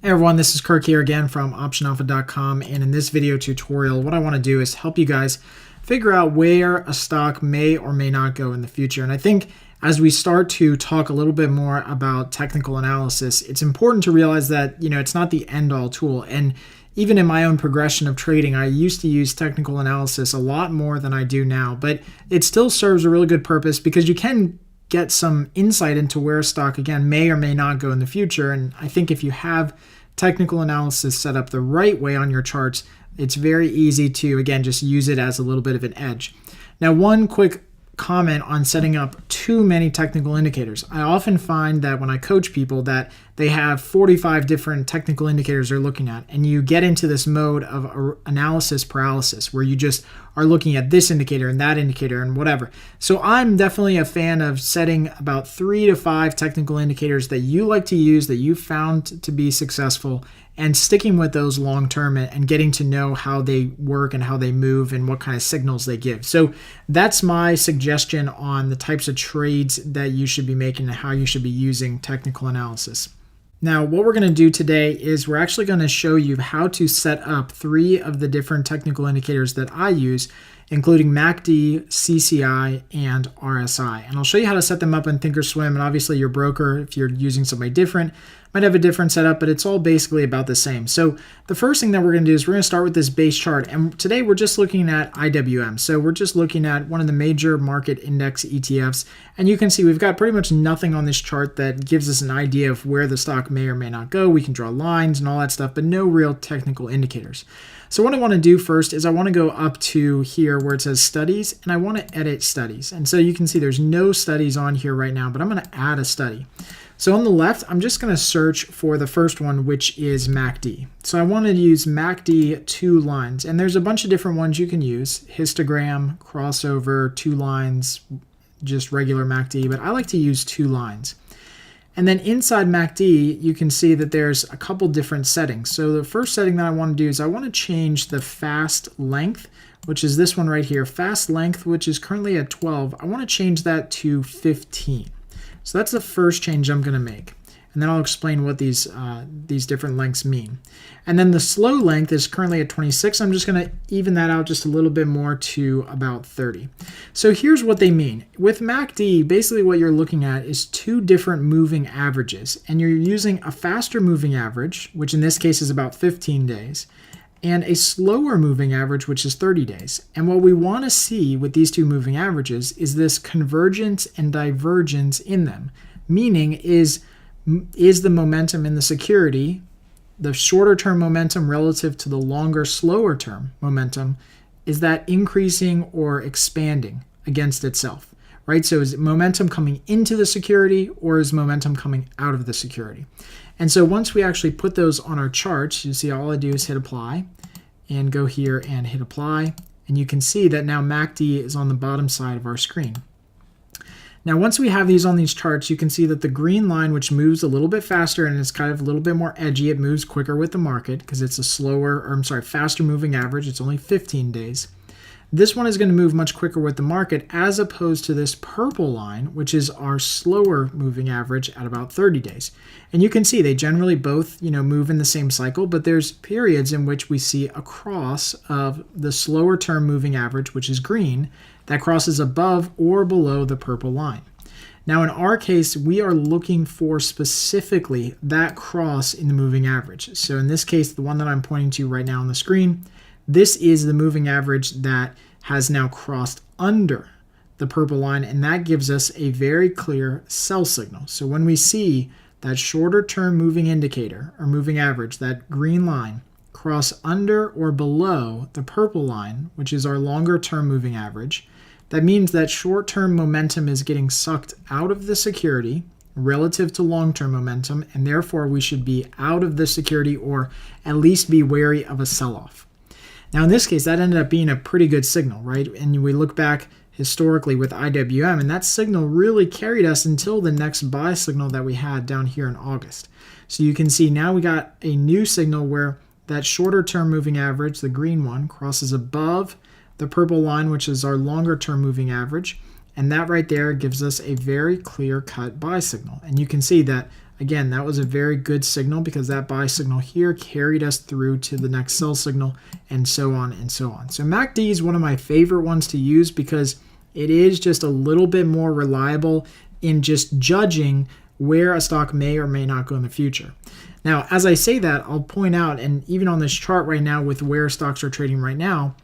Hey everyone, this is Kirk here again from OptionAlpha.com, and in this video tutorial, what I want to do is help you guys figure out where a stock may or may not go in the future. And I think as we start to talk a little bit more about technical analysis, it's important to realize that, it's not the end-all tool. And even in my own progression of trading, I used to use technical analysis a lot more than I do now, but it still serves a really good purpose because you can get some insight into where a stock, again, may or may not go in the future. And I think if you have technical analysis set up the right way on your charts, it's very easy to, again, just use it as a little bit of an edge. Now, one quick comment on setting up too many technical indicators. I often find that when I coach people that they have 45 different technical indicators they're looking at, and you get into this mode of analysis paralysis where you just are looking at this indicator and that indicator and whatever. So I'm definitely a fan of setting about 3 to 5 technical indicators that you like to use, that you found to be successful, and sticking with those long term and getting to know how they work and how they move and what kind of signals they give. So that's my suggestion on the types of trades that you should be making and how you should be using technical analysis. Now, what we're going to do today is we're actually going to show you how to set up 3 of the different technical indicators that I use, including MACD, CCI, and RSI. And I'll show you how to set them up in Thinkorswim. And obviously your broker, if you're using somebody different, might have a different setup, but it's all basically about the same. So the first thing that we're going to do is we're going to start with this base chart. And today we're just looking at IWM. So we're just looking at one of the major market index ETFs. And you can see we've got pretty much nothing on this chart that gives us an idea of where the stock may or may not go. We can draw lines and all that stuff, but no real technical indicators. So what I want to do first is I want to go up to here where it says studies, and I want to edit studies. And so you can see there's no studies on here right now, but I'm going to add a study. So on the left, I'm just going to search for the first one, which is MACD. So I want to use MACD 2 lines, and there's a bunch of different ones you can use: histogram, crossover, 2 lines, just regular MACD, but I like to use 2 lines. And then inside MACD, you can see that there's a couple different settings. So the first setting that I want to do is I want to change the fast length, which is this one right here. Fast length, which is currently at 12, I want to change that to 15. So that's the first change I'm going to make. And then I'll explain what these different lengths mean. And then the slow length is currently at 26. I'm just going to even that out just a little bit more to about 30. So here's what they mean. With MACD, basically what you're looking at is 2 different moving averages. And you're using a faster moving average, which in this case is about 15 days, and a slower moving average, which is 30 days. And what we want to see with these 2 moving averages is this convergence and divergence in them, meaning is the momentum in the security, the shorter term momentum relative to the longer, slower term momentum, is that increasing or expanding against itself, right? So is momentum coming into the security or is momentum coming out of the security? And so once we actually put those on our charts, you see all I do is hit apply and go here and hit apply. And you can see that now MACD is on the bottom side of our screen. Now, once we have these on these charts, you can see that the green line, which moves a little bit faster and is kind of a little bit more edgy, it moves quicker with the market because it's a faster moving average. It's only 15 days. This one is going to move much quicker with the market as opposed to this purple line, which is our slower moving average at about 30 days. And you can see they generally both, move in the same cycle, but there's periods in which we see a cross of the slower term moving average, which is green, that crosses above or below the purple line. Now, in our case, we are looking for specifically that cross in the moving average. So in this case, the one that I'm pointing to right now on the screen, this is the moving average that has now crossed under the purple line, and that gives us a very clear sell signal. So when we see that shorter term moving indicator or moving average, that green line, cross under or below the purple line, which is our longer term moving average, that means that short term momentum is getting sucked out of the security relative to long term momentum, and therefore we should be out of the security or at least be wary of a sell off. Now, in this case, that ended up being a pretty good signal, right? And we look back historically with IWM, and that signal really carried us until the next buy signal that we had down here in August. So you can see now we got a new signal where that shorter term moving average, the green one, crosses above the purple line, which is our longer term moving average. And that right there gives us a very clear cut buy signal. And you can see that, again, that was a very good signal because that buy signal here carried us through to the next sell signal, and so on and so on. So MACD is one of my favorite ones to use because it is just a little bit more reliable in just judging where a stock may or may not go in the future. Now, as I say that, I'll point out, and even on this chart right now with where stocks are trading right now,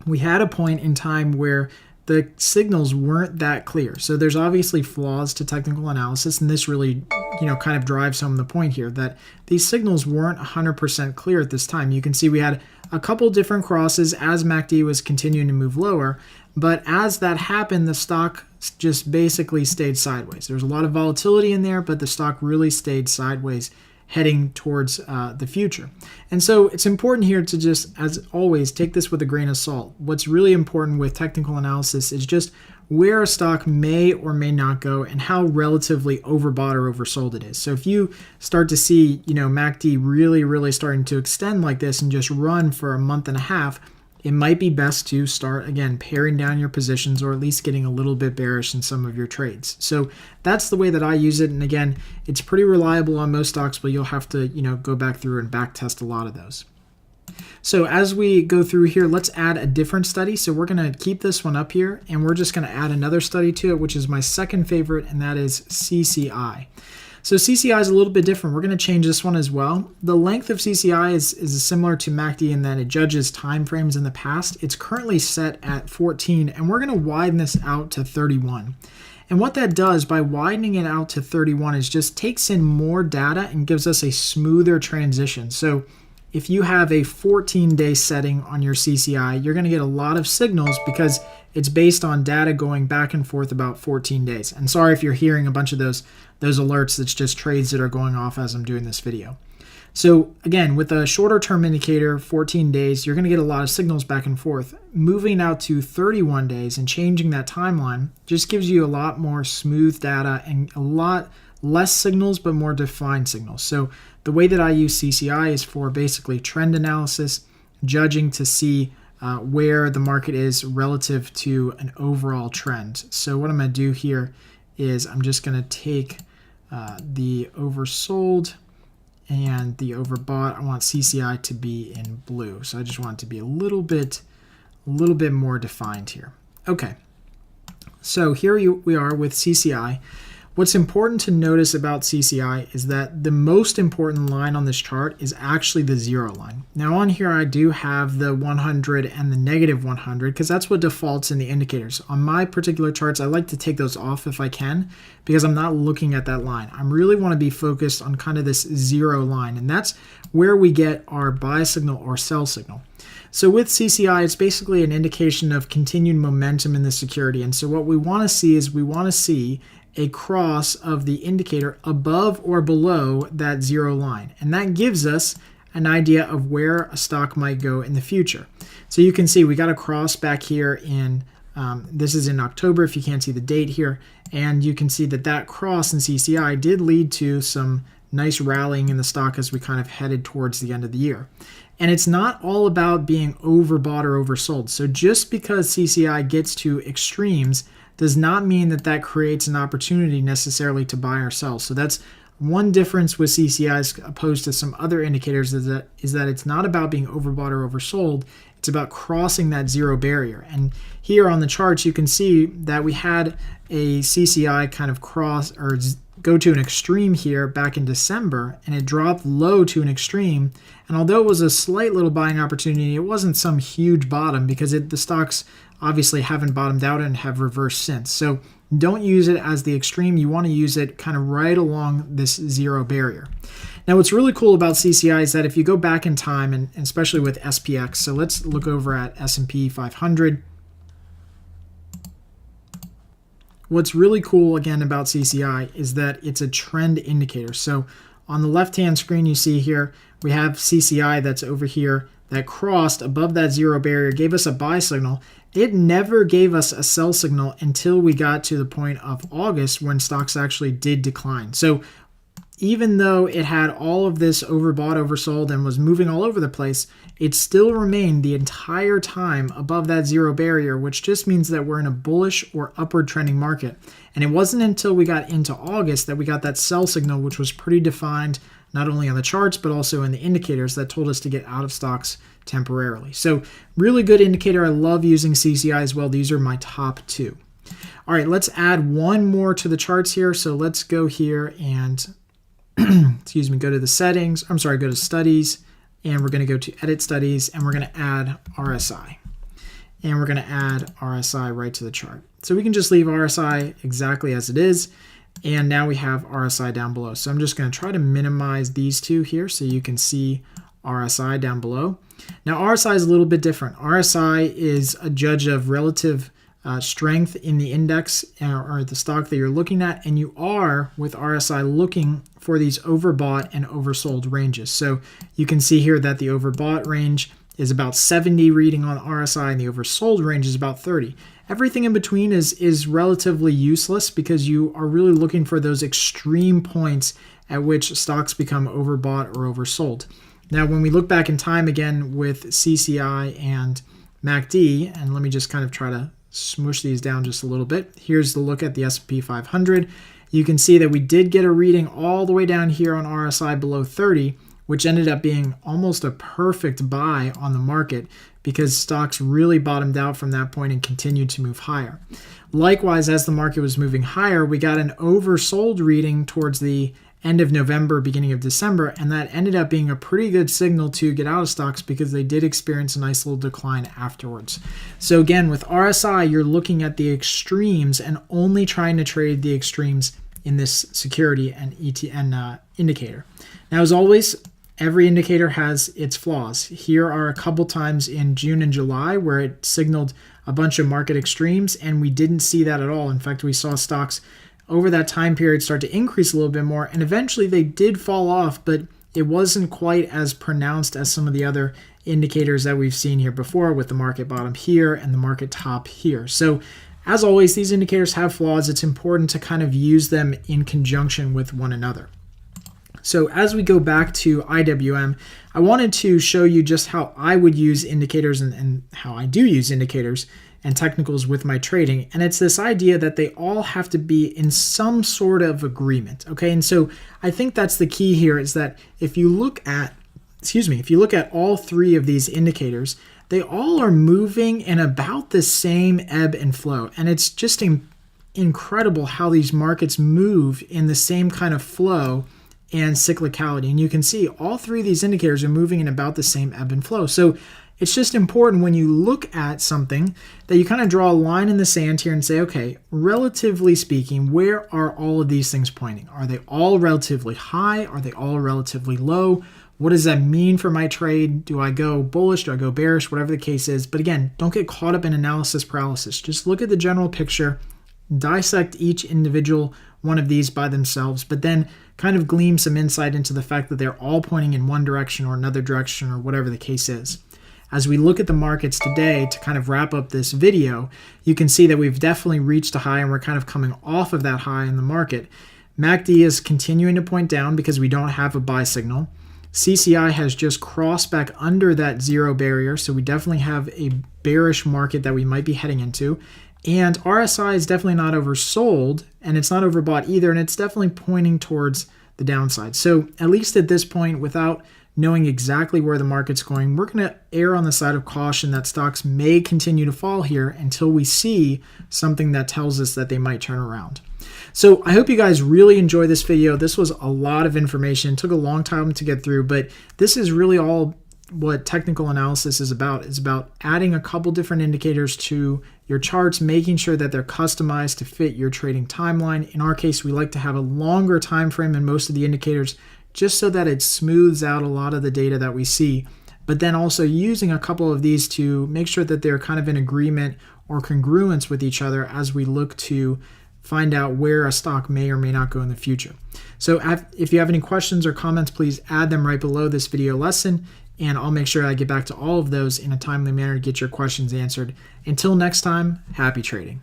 we had a point in time where the signals weren't that clear. So there's obviously flaws to technical analysis, and this really, kind of drives home the point here that these signals weren't 100% clear at this time. You can see we had a couple different crosses as MACD was continuing to move lower, but as that happened, the stock just basically stayed sideways. There's a lot of volatility in there, but the stock really stayed sideways heading towards the future. And so it's important here to just, as always, take this with a grain of salt. What's really important with technical analysis is just where a stock may or may not go and how relatively overbought or oversold it is. So if you start to see, MACD really starting to extend like this and just run for a month and a half, it might be best to start, again, paring down your positions or at least getting a little bit bearish in some of your trades. So that's the way that I use it. And again, it's pretty reliable on most stocks, but you'll have to, go back through and back test a lot of those. So as we go through here, let's add a different study. So we're going to keep this one up here, and we're just going to add another study to it, which is my second favorite, and that is CCI. So CCI is a little bit different. We're going to change this one as well. The length of CCI is similar to MACD in that it judges time frames in the past. It's currently set at 14, and we're going to widen this out to 31. And what that does by widening it out to 31 is just takes in more data and gives us a smoother transition. So if you have a 14-day setting on your CCI, you're going to get a lot of signals because it's based on data going back and forth about 14 days. And sorry if you're hearing a bunch of those alerts, that's just trades that are going off as I'm doing this video. So again, with a shorter term indicator, 14 days, you're going to get a lot of signals back and forth. Moving out to 31 days and changing that timeline just gives you a lot more smooth data and a lot less signals, but more defined signals. So the way that I use CCI is for basically trend analysis, judging to see where the market is relative to an overall trend. So what I'm going to do here is I'm just going to take the oversold and the overbought. I want CCI to be in blue. So I just want it to be a little bit more defined here. Okay. So here we are with CCI. What's important to notice about CCI is that the most important line on this chart is actually the 0 line. Now on here I do have the 100 and the negative 100 because that's what defaults in the indicators. On my particular charts, I like to take those off if I can because I'm not looking at that line. I really want to be focused on kind of this 0 line, and that's where we get our buy signal or sell signal. So with CCI, it's basically an indication of continued momentum in the security. And so what we want to see is we want to see a cross of the indicator above or below that 0 line. And that gives us an idea of where a stock might go in the future. So you can see we got a cross back here in, this is in October if you can't see the date here. And you can see that that cross in CCI did lead to some nice rallying in the stock as we kind of headed towards the end of the year. And it's not all about being overbought or oversold. So just because CCI gets to extremes does not mean that that creates an opportunity necessarily to buy or sell. So that's one difference with CCI as opposed to some other indicators is that it's not about being overbought or oversold. It's about crossing that 0 barrier. And here on the charts, you can see that we had a CCI kind of cross or go to an extreme here back in December, and it dropped low to an extreme. And although it was a slight little buying opportunity, it wasn't some huge bottom because the stocks obviously haven't bottomed out and have reversed since. So don't use it as the extreme. You want to use it kind of right along this 0 barrier. Now, what's really cool about CCI is that if you go back in time, and especially with SPX, so let's look over at S&P 500. What's really cool, again, about CCI is that it's a trend indicator. So on the left-hand screen, you see here, we have CCI that's over here that crossed above that 0 barrier, gave us a buy signal. It never gave us a sell signal until we got to the point of August when stocks actually did decline. So even though it had all of this overbought, oversold, and was moving all over the place, it still remained the entire time above that zero barrier, which just means that we're in a bullish or upward trending market. And it wasn't until we got into August that we got that sell signal, which was pretty defined, not only on the charts, but also in the indicators that told us to get out of stocks temporarily. So really good indicator. I love using CCI as well. These are my top two. All right, let's add one more to the charts here. So let's go here and excuse me, go to the settings. I'm sorry, go to studies, and we're going to go to edit studies, and we're going to add RSI. And we're going to add RSI right to the chart. So we can just leave RSI exactly as it is. And now we have RSI down below. So I'm just going to try to minimize these two here so you can see RSI down below. Now RSI is a little bit different. RSI is a judge of relative strength in the index or the stock that you're looking at, and you are with RSI looking for these overbought and oversold ranges. So you can see here that the overbought range is about 70 reading on RSI and the oversold range is about 30. Everything in between is relatively useless because you are really looking for those extreme points at which stocks become overbought or oversold. Now when we look back in time again with CCI and MACD, and let me just kind of try to smush these down just a little bit. Here's the look at the S&P 500. You can see that we did get a reading all the way down here on RSI below 30, which ended up being almost a perfect buy on the market because stocks really bottomed out from that point and continued to move higher. Likewise, as the market was moving higher, we got an oversold reading towards the end of November, beginning of December, and that ended up being a pretty good signal to get out of stocks because they did experience a nice little decline afterwards. So again, with RSI, you're looking at the extremes and only trying to trade the extremes in this security and indicator. Now, as always, every indicator has its flaws. Here are a couple times in June and July where it signaled a bunch of market extremes, and we didn't see that at all. In fact, we saw stocks over that time period start to increase a little bit more, and eventually they did fall off, but it wasn't quite as pronounced as some of the other indicators that we've seen here before with the market bottom here and the market top here. So as always, these indicators have flaws. It's important to kind of use them in conjunction with one another. So as we go back to IWM, I wanted to show you just how I would use indicators and how I do use indicators and technicals with my trading. And it's this idea that they all have to be in some sort of agreement. Okay. And so I think that's the key here is that if you look at all three of these indicators, they all are moving in about the same ebb and flow. And it's just incredible how these markets move in the same kind of flow and cyclicality. And you can see all three of these indicators are moving in about the same ebb and flow. So it's just important when you look at something that you kind of draw a line in the sand here and say, okay, relatively speaking, where are all of these things pointing? Are they all relatively high? Are they all relatively low? What does that mean for my trade? Do I go bullish? Do I go bearish? Whatever the case is. But again, don't get caught up in analysis paralysis. Just look at the general picture, dissect each individual one of these by themselves, but then kind of glean some insight into the fact that they're all pointing in one direction or another direction or whatever the case is. As we look at the markets today to kind of wrap up this video, you can see that we've definitely reached a high and we're kind of coming off of that high in the market. MACD is continuing to point down because we don't have a buy signal. CCI has just crossed back under that zero barrier, so we definitely have a bearish market that we might be heading into. And RSI is definitely not oversold, and it's not overbought either, and it's definitely pointing towards the downside. So at least at this point, without knowing exactly where the market's going, we're going to err on the side of caution that stocks may continue to fall here until we see something that tells us that they might turn around. So I hope you guys really enjoy this video. This was a lot of information. It took a long time to get through, but this is really all what technical analysis is about. It's about adding a couple different indicators to your charts, making sure that they're customized to fit your trading timeline. In our case, we like to have a longer time frame in most of the indicators just so that it smooths out a lot of the data that we see, but then also using a couple of these to make sure that they're kind of in agreement or congruence with each other as we look to find out where a stock may or may not go in the future. So if you have any questions or comments, please add them right below this video lesson, and I'll make sure I get back to all of those in a timely manner to get your questions answered. Until next time, happy trading.